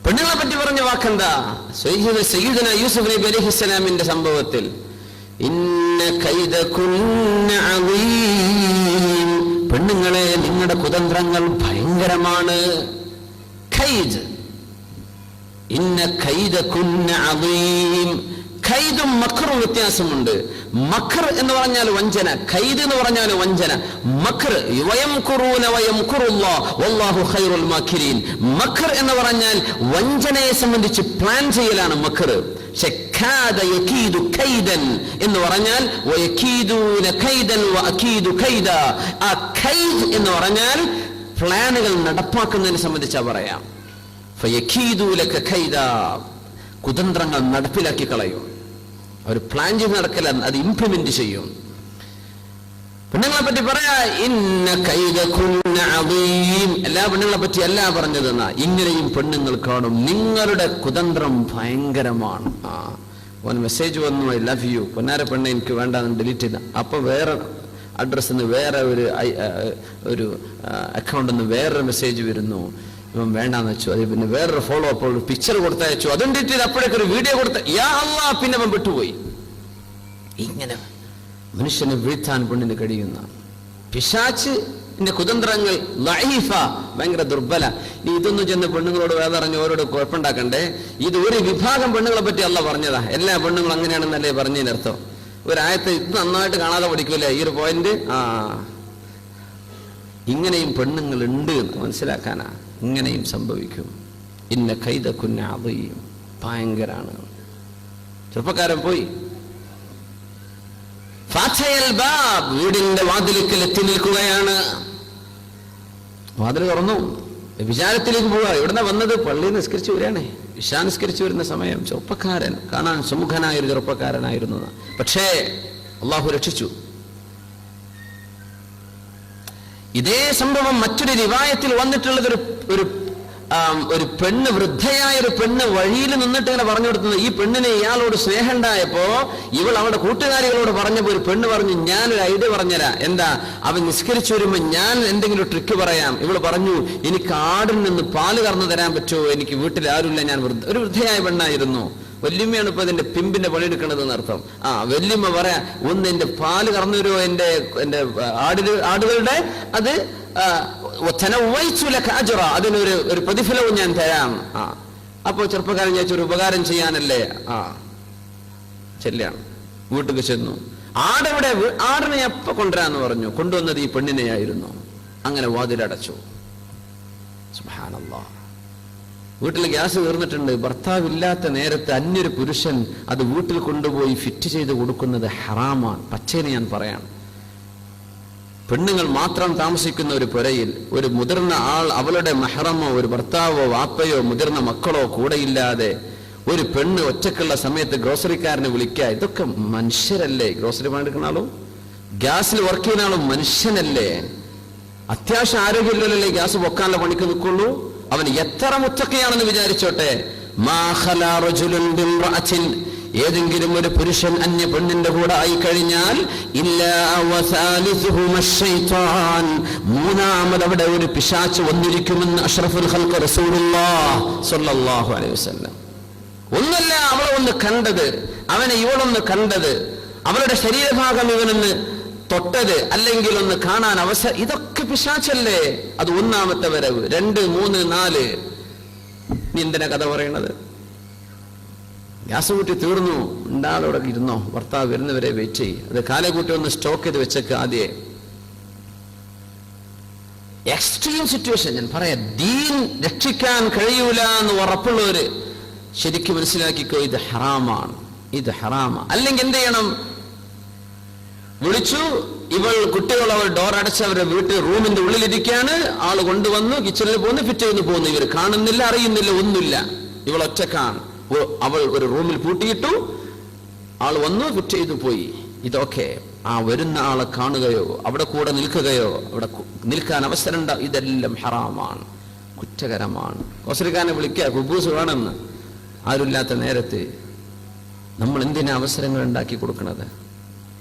പെണ്ണുങ്ങളെ പറ്റി പറഞ്ഞ വാക്കെന്താ? സയ്യിദുനാ യൂസുഫ് നബി അലൈഹിസ്സലാമിന്റെ സംഭവത്തിൽ ഇന്ന കൈദകുന്ന അദീം, പെണ്ണുങ്ങളെ നിങ്ങളുടെ കുതന്ത്രങ്ങൾ ഭയങ്കരമാണ്. ഖൈദ്, ഇന്ന കൈദകുന്ന അദീം. ഖൈദും മക്റും വ്യത്യാസമുണ്ട്. മക്ർ എന്ന് പറഞ്ഞാൽ വഞ്ചന, ഖൈദ് എന്ന് പറഞ്ഞാൽ വഞ്ചന. മക്ർ വയംകുറൂന വയംകുറുല്ലാഹ് വല്ലാഹു ഖൈറുൽ മാകിരീൻ. മക്ർ എന്ന് പറഞ്ഞാൽ വഞ്ചനയെ സംബന്ധിച്ച് പ്ലാൻ ചെയ്യലാണ് മക്ർ. പക്ഷെ ഖാദ യകീദു ഖൈദൻ എന്ന് പറഞ്ഞാൽ വയകീദൂന ഖൈദൻ വഅകീദു ഖൈദ. ആ ഖൈദ് എന്ന് പറഞ്ഞാൽ പ്ലാനുകൾ നടപ്പാക്കുന്നതിനെ സംബന്ധിച്ചാ പറയാം. ഫയകീദു ലക ഖൈദ, കുതന്ത്രങ്ങൾ നടപ്പിലാക്കി കളയും. അവർ പ്ലാൻ ചെയ്ത് നടക്കല, അത് ഇംപ്ലിമെന്റ് ചെയ്യും. പെണ്ണുങ്ങളെ പറ്റി പറയാ ഇന്ന കൈദകുന്ന അദീം. എല്ലാ പെണ്ണുങ്ങളെ പറ്റി അല്ല പറഞ്ഞതെന്നാ, ഇങ്ങനെയും പെണ്ണുങ്ങൾ കാണും, നിങ്ങളുടെ കുതന്ത്രം ഭയങ്കരമാണ്. ഓൻ മെസ്സേജ് വന്നു, ഐ ലവ് യു, പൊന്നാര പെണ്ണെ എനിക്ക് വേണ്ടാന്ന് ഡിലീറ്റ് ചെയ്ത. അപ്പൊ വേറെ അഡ്രസ്സിൽ നിന്ന് വേറെ ഒരു അക്കൗണ്ടിൽ നിന്ന് വേറൊരു മെസ്സേജ് വരുന്നു, ഇവൻ വേണ്ടാന്ന് വെച്ചു. അത് പിന്നെ വേറൊരു ഫോളോ അപ്പ് ഒരു പിക്ചർ കൊടുത്തയച്ചു, അതും ഡിലീറ്റ് ചെയ്ത് അപ്പോഴേക്ക് ഒരു വീഡിയോ കൊടുത്ത, യാ അല്ലാഹ്, പിന്നെ അവൻ വിട്ടുപോയി. ഇങ്ങനെ മനുഷ്യനെ വീഴ്ത്താൻ പെണ്ണിന് കഴിയുന്ന പിശാചിന്റെ കുതന്ത്രങ്ങൾ ലഈഫ, ഭയങ്കര ദുർബല. ഇതൊന്നും ചെന്ന് പെണ്ണുങ്ങളോട് വേദറിഞ്ഞ് ഓരോട് കുഴപ്പമുണ്ടാക്കണ്ടേ. ഇത് ഒരു വിഭാഗം പെണ്ണുങ്ങളെ പറ്റി അല്ല പറഞ്ഞതാ, എല്ലാ പെണ്ണുങ്ങളും അങ്ങനെയാണെന്നല്ലേ പറഞ്ഞതിനർത്ഥം. ഒരായത്ത് ഇത് നന്നായിട്ട് കാണാതെ പഠിക്കൂലേ ഈ ഒരു പോയിന്റ്. ഇങ്ങനെയും പെണ്ണുങ്ങൾ ഉണ്ട് എന്ന് മനസ്സിലാക്കാനാ. ഇങ്ങനെയും സംഭവിക്കും. ഇന്ന കൈദകുന്ന അദീം, ഭയങ്കരാണ്. ചെറുപ്പക്കാരൻ പോയി വീടിന്റെ വാതിലിക്കൽ എത്തി നിൽക്കുകയാണ്. വാതിൽ തുറന്നു, വിചാരത്തിലേക്ക് പോവുക. എവിടുന്ന വന്നത്? പള്ളിയിൽ നിസ്കരിച്ചു വരികയാണേ, ഇശാ നിസ്കരിച്ചു വരുന്ന സമയം. ചെറുപ്പക്കാരൻ, കാണാൻ സുമുഖനായ ഒരു ചെറുപ്പക്കാരനായിരുന്നു. പക്ഷേ അള്ളാഹു രക്ഷിച്ചു. ഇതേ സംഭവം മറ്റൊരു റിവായത്തിൽ വന്നിട്ടുള്ളത് ഒരു പെണ്ണ്, വൃദ്ധയായ ഒരു പെണ്ണ് വഴിയിൽ നിന്നിട്ട് ഇങ്ങനെ പറഞ്ഞു കൊടുക്കുന്നത്. ഈ പെണ്ണിനെ ഇയാളോട് സ്നേഹം ഉണ്ടായപ്പോ ഇവൾ അവളുടെ കൂട്ടുകാരികളോട് പറഞ്ഞപ്പോ ഒരു പെണ്ണ് പറഞ്ഞു, ഞാനൊരു ഐഡിയ പറഞ്ഞുതരാം. എന്താ? അവൻ നിസ്കരിച്ചു വരുമ്പോ ഞാൻ എന്തെങ്കിലും ഒരു ട്രിക്ക് പറയാം. ഇവള് പറഞ്ഞു, എനിക്ക് ആടിൽ നിന്ന് പാല് കറന്നു തരാൻ പറ്റുമോ? എനിക്ക് വീട്ടിൽ ആരുമില്ല, ഞാൻ ഒരു വൃദ്ധയായ പെണ്ണായിരുന്നു. വല്യമ്മയാണ് ഇപ്പൊ അതിന്റെ പിമ്പിന്റെ പണിയെടുക്കേണ്ടത് എന്നർത്ഥം. വല്യമ്മ പറയാ, ഒന്ന് എന്റെ പാല് കറന്നു വരുമോ, എന്റെ ആടുകളുടെ അത് അതിനൊരു പ്രതിഫലവും ഞാൻ തരാം. അപ്പൊ ചെറുപ്പക്കാരൻ ചോദിച്ചു, ഒരു ഉപകാരം ചെയ്യാനല്ലേ? ചെല്ലാണ്. വീട്ടിൽ ചെന്നു. ആടിനെ എപ്പ കൊണ്ടുവരാന്ന് പറഞ്ഞു. കൊണ്ടുവന്നത് ഈ പെണ്ണിനെയായിരുന്നു. അങ്ങനെ വാതിലടച്ചു. സുബ്ഹാനല്ലാഹ്. വീട്ടിൽ ഗ്യാസ് തീർന്നിട്ടുണ്ട്. ഭർത്താവില്ലാത്ത നേരത്തെ അന്യൊരു പുരുഷൻ അത് വീട്ടിൽ കൊണ്ടുപോയി ഫിറ്റ് ചെയ്ത് കൊടുക്കുന്നത് ഹറാമാണ്. പച്ചേനെ ഞാൻ പറയാണ്. പെണ്ണുങ്ങൾ മാത്രം താമസിക്കുന്ന ഒരു പുരയിൽ ഒരു മുതിർന്ന ആൾ, അവളുടെ മെഹ്റമോ ഒരു ഭർത്താവോ വാപ്പയോ മുതിർന്ന മക്കളോ കൂടെയില്ലാതെ ഒരു പെണ്ണ് ഒറ്റക്കുള്ള സമയത്ത് ഗ്രോസറിക്കാരനെ വിളിക്കുക. ഇതൊക്കെ മനുഷ്യരല്ലേ? ഗ്രോസറി പണിയെടുക്കുന്ന ആളും ഗ്യാസിൽ വർക്ക് ചെയ്യുന്ന ആളും മനുഷ്യനല്ലേ? അത്യാവശ്യം ആരോഗ്യമില്ലല്ലേ ഗ്യാസ് പൊക്കാനുള്ള പണിക്ക് നിൽക്കുള്ളൂ. അവൻ എത്ര മുത്തക്കയാണെന്ന് വിചാരിച്ചോട്ടെ. ഏതെങ്കിലും ഒരു പുരുഷൻ അന്യ പെണ്ണിന്റെ കൂടെ ആയി കഴിഞ്ഞാൽ മൂന്നാമത് അവിടെ ഒരു പിശാച് വന്നിരിക്കുമെന്ന് അഷ്റഫുൽ ഖൽഖ് റസൂലുള്ളാഹി സ്വല്ലല്ലാഹു അലൈഹി വസല്ലം. ഒന്നല്ല അവളെ ഒന്ന് കണ്ടത്, അവനെ ഇവളൊന്ന് കണ്ടത്, അവളുടെ ശരീരഭാഗം ഇവനൊന്ന് തൊട്ടത്, അല്ലെങ്കിൽ ഒന്ന് കാണാൻ അവസരം, ഇതൊക്കെ പിശാചല്ലേ? അത് ഒന്നാമത്തെ വരവ്. 2, 3, 4. നീ എന്തിനാ കഥ പറയണത്? ഗ്യാസ് കൂട്ടി തീർന്നു, ഉണ്ടാളോടെ ഇരുന്നോ, ഭർത്താവ് വരുന്നവരെ വെയിറ്റ് ചെയ്യും. അത് കാലെ കൂട്ടി ഒന്ന് സ്റ്റോക്ക് ചെയ്ത് വെച്ചേക്ക്. ആദ്യം എക്സ്ട്രീം സിറ്റുവേഷൻ ഞാൻ പറയാം. ദീൻ രക്ഷിക്കാൻ കഴിയൂല എന്ന് ഉറപ്പുള്ളവര് ശരിക്കും മനസ്സിലാക്കിക്കോ, ഇത് ഹറാമാണ്, ഇത് ഹറാമാണ്. അല്ലെങ്കിൽ എന്ത് ചെയ്യണം? വിളിച്ചു, ഇവൾ കുട്ടികൾ അവർ ഡോർ അടച്ച് അവരുടെ വീട്ടിൽ റൂമിന്റെ ഉള്ളിലിരിക്കുകയാണ്. ആള് കൊണ്ടുവന്നു, കിച്ചണിൽ പോകുന്നു, ഫിറ്റ് ചെയ്യുന്നു, പോകുന്നു. ഇവർ കാണുന്നില്ല, അറിയുന്നില്ല, ഒന്നുമില്ല. ഇവൾ ഒറ്റക്കാണ്. അവൾ ഒരു റൂമിൽ പൂട്ടിയിട്ടു. ആള് വന്നു, ഫിറ്റ് ചെയ്തു, പോയി. ഇതൊക്കെ ആ വരുന്ന ആളെ കാണുകയോ അവിടെ കൂടെ നിൽക്കുകയോ അവിടെ നിൽക്കാൻ അവസരം ഉണ്ടാവും. ഇതെല്ലാം ഹറാമാണ്, കുറ്റകരമാണ്. കോസരിക്കാരനെ വിളിക്കുക, കുബൂസ് വേണമെന്ന്. ആരുമില്ലാത്ത നേരത്ത് നമ്മൾ എന്തിനാ അവസരങ്ങൾ ഉണ്ടാക്കി കൊടുക്കുന്നത്?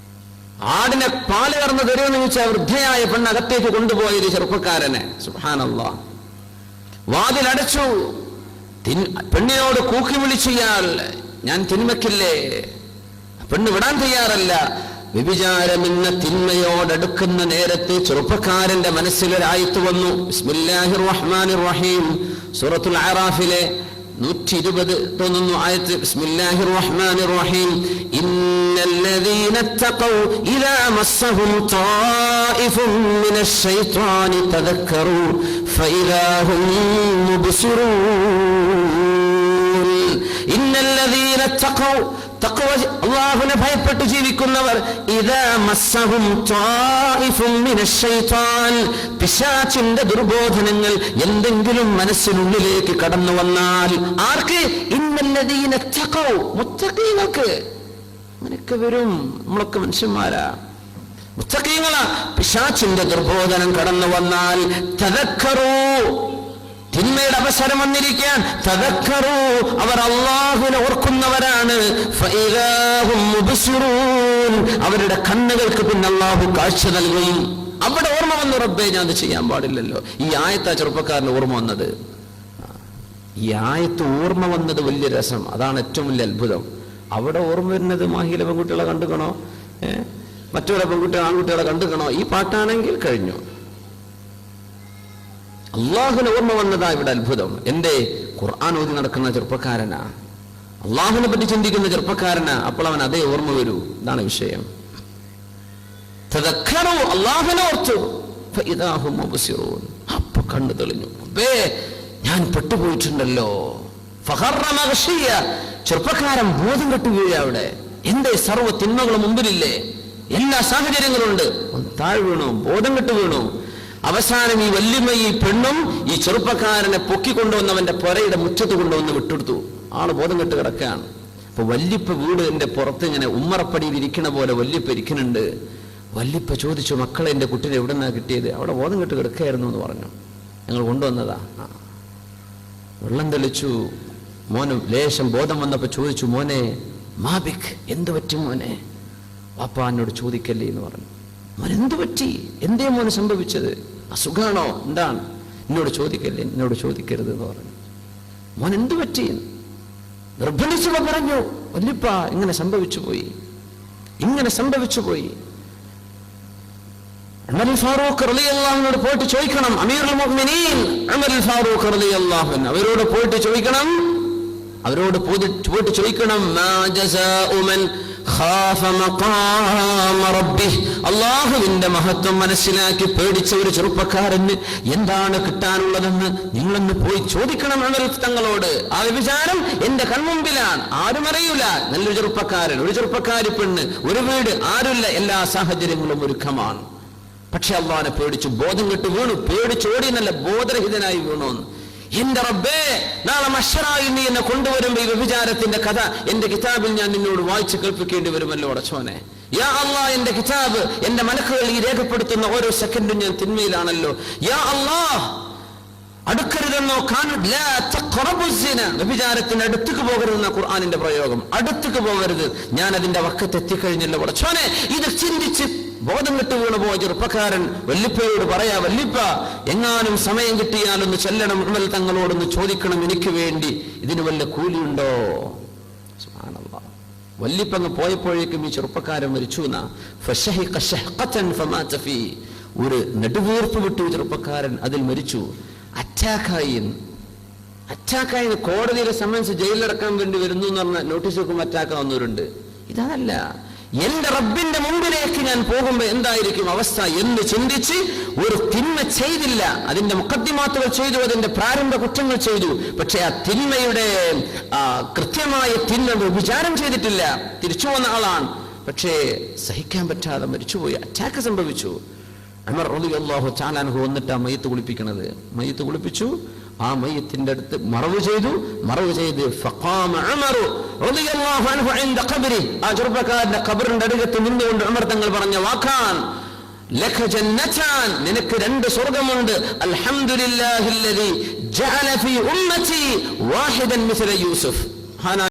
ആടിനെ പാല് കറന്ന് തരുമെന്ന് ചോദിച്ചാൽ വൃദ്ധയായ പെണ്ണകത്തേക്ക് കൊണ്ടുപോയത് ചെറുപ്പക്കാരനെ. സുബ്ഹാനല്ലാഹ്. വാതിലടച്ചു. പെണ്ണിനോട് കൂക്കി വിളിച്ചയാൾ ഞാൻ തിന്മക്കില്ലേ, പെണ്ണ് വിടാൻ തയ്യാറല്ല. വ്യഭിചാരമെന്ന തിന്മയോടടുക്കുന്ന നേരത്ത് ചെറുപ്പക്കാരന്റെ മനസ്സിലൊരായത്ത് വന്നു. ബിസ്മില്ലാഹിർ റഹ്മാനിർ റഹീം, സൂറത്തുൽ അറാഫിലെ 120 തോന്നുന്നു ആയത്ത്. ബിസ്മില്ലാഹിർ റഹ്മാനിർ റഹീം, ഇന്നല്ലദീന തഖൗ ഇദാ മസ്സഹും ത്വായിഫുൻ മിനശ് ശൈത്വാനി തദക്കറൂ ഫഇദാ ഹും മുബ്സിറൂൻ. ഇന്നല്ലദീന തഖൗ, തഖ്വ അല്ലാഹുവിനെ ഭയപ്പെട്ട് ജീവിക്കുന്നവർ, ഇദാ മസ്സഹും ത്വായിഫുൻ മിനശ് ശൈത്വാൻ, പിശാചിന്റെ ദുർബോധനങ്ങൾ എന്തെങ്കിലും മനസ്സിനുള്ളിലേക്ക് കടന്നു വന്നാൽ, ആർക്ക്? ഇന്നല്ലദീന തഖൗ, മുത്തഖീങ്ങൾക്ക്. അങ്ങനെയൊക്കെ വരും, നമ്മളൊക്കെ മനുഷ്യന്മാരാ, മുത്തഖീങ്ങളാ. പിശാചിന്റെ ദുർബോധനം കടന്നു വന്നാൽ തദക്കറൂ, തിന്മയുടെ അവസരം വന്നിരിക്കാൻ, തദക്കറൂ, അവർ അല്ലാഹുവിനെ ഓർക്കുന്നവരാണ്. ഫഇദാ ഹും മുബ്സിറൂൻ, അവരുടെ കണ്ണുകൾക്ക് പിന്നെ അല്ലാഹു കാഴ്ച നൽകും. അവിടെ ഓർമ്മ വന്നു, റബ്ബേ ഞാൻ അത് ചെയ്യാൻ പാടില്ലല്ലോ. ഈ ആയത്താ ചെറുപ്പക്കാരന് ഓർമ്മ വന്നത്. ഈ ആയത്ത് ഓർമ്മ വന്നത് വലിയ രസം, അതാണ് ഏറ്റവും വലിയ അത്ഭുതം. അവിടെ ഓർമ്മ വരുന്നത് മാഹിയിലെ പെൺകുട്ടികളെ കണ്ടുകണോ, മറ്റുള്ള ആൺകുട്ടികളെ കണ്ടുകണോ, ഈ പാട്ടാണെങ്കിൽ കഴിഞ്ഞു. അള്ളാഹുവിനെ ഓർമ്മ വന്നതാ ഇവിടെ അത്ഭുതം. എന്റെ ഖുർആൻ ഓതി നടക്കുന്ന ചെറുപ്പക്കാരനാ, അള്ളാഹുവിനെ പറ്റി ചിന്തിക്കുന്ന ചെറുപ്പക്കാരനാ, അപ്പോൾ അവൻ അതേ ഓർമ്മ വരൂ. ഇതാണ് വിഷയം. തദക്കറൂ, അള്ളാഹുവിനെ ഓർത്തു. ഫഇദാ ഹും മുബ്സിറൂൻ, അപ്പൊ കണ്ണു തെളിഞ്ഞു, അപ്പേ ഞാൻ പെട്ടുപോയിട്ടുണ്ടല്ലോ. ഫഖറ മഗ്ശിയ, ചെറുപ്പക്കാരൻ ബോധം കെട്ടു വീഴ. അവിടെ എന്റെ സർവ്വ തിന്മകളും മുമ്പിലില്ലേ, എല്ലാ സാഹചര്യങ്ങളും ഉണ്ട്. താഴെ വീണു, ബോധം കെട്ടു വീണു. അവസാനം ഈ വല്യമ്മ, ഈ പെണ്ണും ഈ ചെറുപ്പക്കാരനെ പൊക്കിക്കൊണ്ടുവന്നവന്റെ പുരയുടെ മുറ്റത്ത് കൊണ്ടുവന്ന് വിട്ടെടുത്തു. ആള് ബോധം കെട്ട് കിടക്കുകയാണ്. അപ്പൊ വല്യപ്പ വീടിന്റെ പുറത്ത് ഇങ്ങനെ ഉമ്മറപ്പടിയിൽ ഇരിക്കണ പോലെ വല്യപ്പ ഇരിക്കുന്നുണ്ട്. വല്യപ്പ ചോദിച്ചു, മക്കളെ എന്റെ കുട്ടീനെ എവിടെ നിന്നാ കിട്ടിയത്? അവിടെ ബോധം കെട്ട് കിടക്കുകയായിരുന്നു എന്ന് പറഞ്ഞു. ഞങ്ങൾ കൊണ്ടുവന്നതാ. വെള്ളം തെളിച്ചു. മോനും ലേശം ബോധം വന്നപ്പോ ചോദിച്ചു, മോനെ മാബിക്, എന്ത് പറ്റും മോനെ? വാപ്പ എന്നോട് ചോദിക്കല്ലേ എന്ന് പറഞ്ഞു. മോൻ എന്ത് പറ്റി? എന്തേ മോന് സംഭവിച്ചത്? അസുഖാണോ? എന്താണ്? എന്നോട് ചോദിക്കല്ലേ, എന്നോട് ചോദിക്കരുത് എന്ന് പറഞ്ഞു. മോൻ എന്ത് പറ്റി? നിർബന്ധിച്ചപ്പോ പറഞ്ഞു, വല്യപ്പ ഇങ്ങനെ സംഭവിച്ചു പോയി, ഇങ്ങനെ സംഭവിച്ചു പോയി. ഉമർ ഫാറൂഖ് റളിയല്ലാഹു അൻഹു പോയിട്ട് ചോദിക്കണം. അമീറുൽ മുഅ്മിനീൻ ഉമർ ഫാറൂഖ് റളിയല്ലാഹു അൻഹു അവരോട് പോയിട്ട് ചോദിക്കണം, മാ ജസാഉ മൻ ഖാഫ മഖാമ റബ്ബിഹ്, അല്ലാഹുവിന്റെ മഹത്വം മനസ്സിലാക്കി പേടിച്ച ഒരു ചെറുപ്പക്കാരന് എന്താണ് കിട്ടാനുള്ളതെന്ന് നിങ്ങളൊന്ന് പോയി ചോദിക്കണം ഉമർ തങ്ങളോട്. ആ വിചാരം എന്റെ കൺമുമ്പിലാണ്, ആരും അറിയില്ല. നല്ലൊരു ചെറുപ്പക്കാരൻ, ഒരു ചെറുപ്പക്കാരി പെണ്ണ്, ഒരു വീട്, ആരുമില്ല, എല്ലാ സാഹചര്യങ്ങളും ഒരുക്കമാണ്. പക്ഷെ അള്ളാഹുവിനെ പേടിച്ചു, ബോധം കെട്ട് വീണു. പേടിച്ചോടി എന്നല്ല, ബോധരഹിതനായി വീണു. എന്റെ റബ്ബേ, നാളെ മഹ്ശറായിൽ നീ എന്നെ കൊണ്ടുവരുമ്പോ ഈ വ്യഭിചാരത്തിന്റെ കഥ എന്റെ കിതാബിൽ ഞാൻ നിന്നോട് വായിച്ചു കേൾപ്പിക്കേണ്ടി വരുമല്ലോ അടച്ചോനെ. യാ അല്ലാഹ്, എന്റെ കിതാബ്, എന്റെ മലക്കുകൾ ഈ രേഖപ്പെടുത്തുന്ന ഓരോ സെക്കൻഡും ഞാൻ തിന്മയിലാണല്ലോ. യാ അല്ലാഹ്, അടുക്കരുതെന്നോ വ്യഭിചാരത്തിന് അടുത്തേക്ക് പോകരുതെന്ന ഖുർആനിന്റെ പ്രയോഗം. അടുത്തേക്ക് പോകരുത്, ഞാൻ അതിന്റെ വക്കത്ത് എത്തിക്കഴിഞ്ഞല്ലോ അടച്ചോനെ. ഇത് ചിന്തിച്ച് ബോധം കെട്ടു വീണു പോയ ചെറുപ്പക്കാരൻ വല്ലിപ്പയോട് പറയാ, വല്ലിപ്പ എങ്ങാനും സമയം കിട്ടിയാലൊന്ന് ചെല്ലണം, ഉമർ തങ്ങളോടൊന്ന് ചോദിക്കണം, എനിക്ക് വേണ്ടി ഇതിന് വല്ല കൂലിയുണ്ടോ? സുബ്ഹാനല്ലാഹ്. വല്ലിപ്പ അങ്ങ് പോയപ്പോഴേക്കും ഈ ചെറുപ്പക്കാരൻ മരിച്ചു. ഒരു നെടുവീർപ്പ് വിട്ടു ചെറുപ്പക്കാരൻ, അതിൽ മരിച്ചു. അറ്റാക്കായി കോടതിയിലെ സമൻസ് ജയിലിലടക്കാൻ വേണ്ടി വരുന്നു എന്ന് പറഞ്ഞ നോട്ടീസ് വെക്കുമ്പോൾ അറ്റാക്ക് വന്നവരുണ്ട്. ഇതല്ല, എന്റെ റബ്ബിന്റെ മുമ്പിലേക്ക് ഞാൻ പോകുമ്പോ എന്തായിരിക്കും അവസ്ഥ എന്ന് ചിന്തിച്ച് ഒരു തിന്മ ചെയ്തില്ല. അതിന്റെ മുഖദ്ദിമാത്തുകൾ ചെയ്തു, അതിന്റെ പ്രാരംഭ കുറ്റങ്ങൾ ചെയ്തു. പക്ഷെ ആ തിന്മയുടെ കൃത്യമായ തിന്മ വിചാരം ചെയ്തിട്ടില്ല. തിരിച്ചു വന്ന ആളാണ്, പക്ഷേ സഹിക്കാൻ പറ്റാതെ മരിച്ചുപോയി, അറ്റാക്ക് സംഭവിച്ചു. ഉമർ റളിയല്ലാഹു തആല അൻഹു വന്നിട്ട് ആ മയ്യത്ത് കുളിപ്പിക്കണത്, മയ്യത്ത് കുളിപ്പിച്ചു. ആ മയ്യത്തിന്റെ അടുത്ത് മറവ് ചെയ്ത് ഫഖാമ ഉമർ റളിയല്ലാഹു അൻഹു ഇൻദ ഖബ്രി, ആ ചെറുപ്പക്കാരന്റെ ഖബറിന്റെ അടുത്ത് നിന്നുകൊണ്ട് ഉമർ തങ്ങൾ പറഞ്ഞ വാക്കാൻ, ലക ജന്നതാൻ, നിനക്ക് 2 സ്വർഗ്ഗമുണ്ട്. അൽഹംദുലില്ലാഹില്ലദി ജഅല ഫീ ഉമ്മതി വാഹിദൻ മിസ്ല യൂസുഫ്.